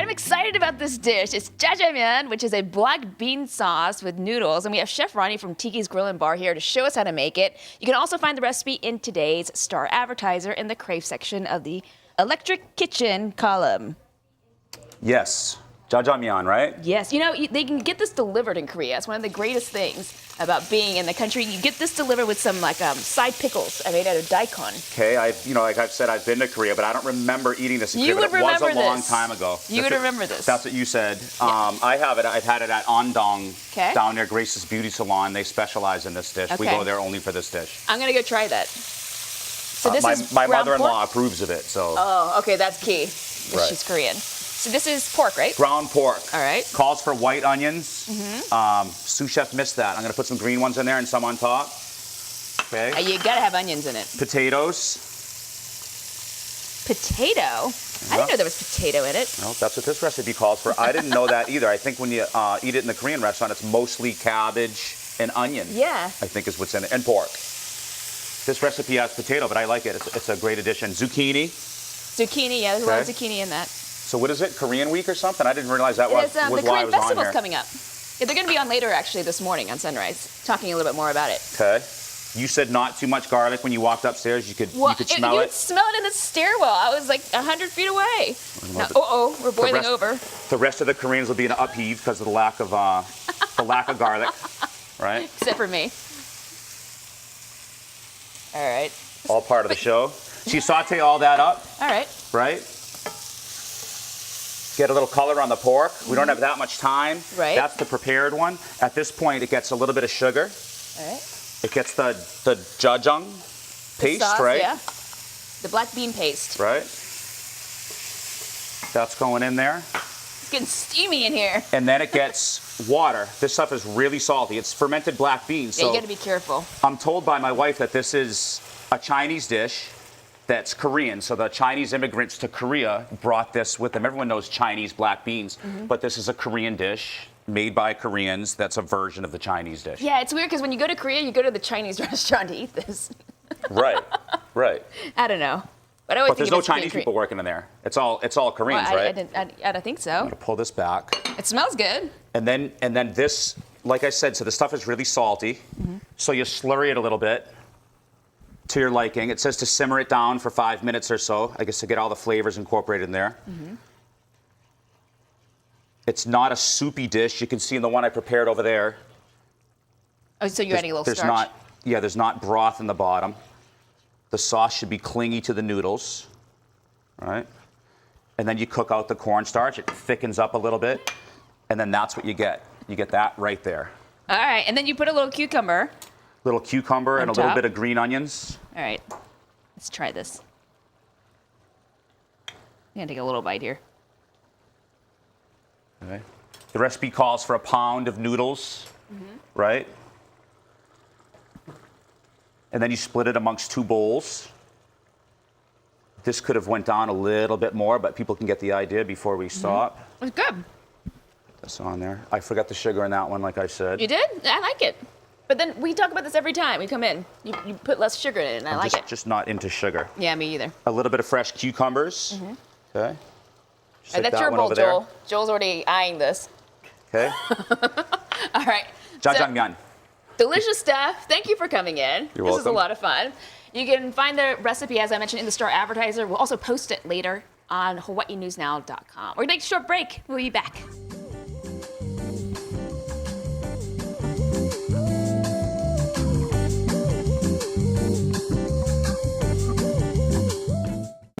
I'm excited about this dish. It's Jajamyeon, which is a black bean sauce with noodles. And we have Chef Ronnie from Tikis Grill and Bar here to show us how to make it. You can also find the recipe in today's star advertiser in the Crave section of the Electric Kitchen column. Yes. Jajamyeon, right? Yes. You know, they can get this delivered in Korea. It's one of the greatest things about being in the country. You get this delivered with some side pickles I made out of daikon. Okay, like I've said, I've been to Korea, but I don't remember eating this in Korea. You would remember this. It was a long time ago. You would remember this. That's what you said. Yeah. I have it. I've had it at Andong Okay. down near Grace's Beauty Salon. They specialize in this dish. We Okay. go there only for this dish. I'm going to go try that. So this is my ground mother-in-law pork? approves of it, so. Oh, okay, that's key. 'Cause Right. she's Korean. So this is pork, right? Ground pork. All right. Calls for white onions. Sous chef missed that. I'm going to put some green ones in there and some on top. Okay. You gotta have onions in it. Potatoes. Potato? I didn't know there was potato in it. No, that's what this recipe calls for. I didn't know that either. I think when you eat it in the Korean restaurant, it's mostly cabbage and onion. Yeah. I think is what's in it, and pork. This recipe has potato, but I like it. It's a great addition. Zucchini. Zucchini, yeah, there's a lot of Okay. zucchini in that. So what is it? Korean week or something? I didn't realize that was the why I Korean was on festival's here. coming up. Yeah, they're gonna be on later actually this morning on Sunrise, talking a little bit more about it. Okay. You said not too much garlic when you walked upstairs. You could smell you it. could smell it in the stairwell. I was like 100 feet away. Now, we're boiling over. The rest of the Koreans will be in an upheave because of the lack of garlic, right? Except for me. All right. All part of the show. So you saute all that up, All right. right? Get a little color on the pork. We don't have that much time. Right. That's the prepared one. At this point, it gets a little bit of sugar. All right. It gets the jajang paste, Sauce, right? Yeah. The black bean paste. Right. That's going in there. It's getting steamy in here. And then it gets water. This stuff is really salty. It's fermented black beans. Yeah, So you gotta be careful. I'm told by my wife that this is a Chinese dish that's Korean. So the Chinese immigrants to Korea brought this with them. Everyone knows Chinese black beans, but this is a Korean dish made by Koreans that's a version of the Chinese dish. Yeah, it's weird because when you go to Korea, you go to the Chinese restaurant to eat this. Right, right. I don't know. But I always But there's think no of it as being Chinese people working in there. It's all Koreans, Well, right? I don't think I'm so. gonna pull this back. It smells good. And then this, like I said, so the stuff is really salty. So you slurry it a little bit to your liking. It says to simmer it down for 5 minutes or so, I guess to get all the flavors incorporated in there. It's not a soupy dish. You can see in the one I prepared over there. Oh, so you're adding a little There's starch. there's not broth in the bottom. The sauce should be clingy to the noodles, right? And then you cook out the cornstarch. It thickens up a little bit, and then that's what you get. You get that right there. All right, and then you put a little cucumber. Little cucumber and a On little top. bit of green onions. All right, let's try this. I'm gonna take a little bite here. Okay. The recipe calls for a pound of noodles, right? And then you split it amongst 2 bowls. This could have went down a little bit more, but people can get the idea before we stop. It's good. Put this on there. I forgot the sugar in that one, like I said. You did? I like it. But then we talk about this every time we come in. You put less sugar in it, and I like it. Just not into sugar. Yeah, me either. A little bit of fresh cucumbers. Okay. Just like That's that your one bowl, over there. Joel. Joel's already eyeing this. Okay. All right. So, Jajamyeon. delicious stuff. Thank you for coming in. You're This is a welcome. lot of fun. You can find the recipe, as I mentioned, in the Star Advertiser. We'll also post it later on HawaiiNewsNow.com. We're going to take a short break. We'll be back.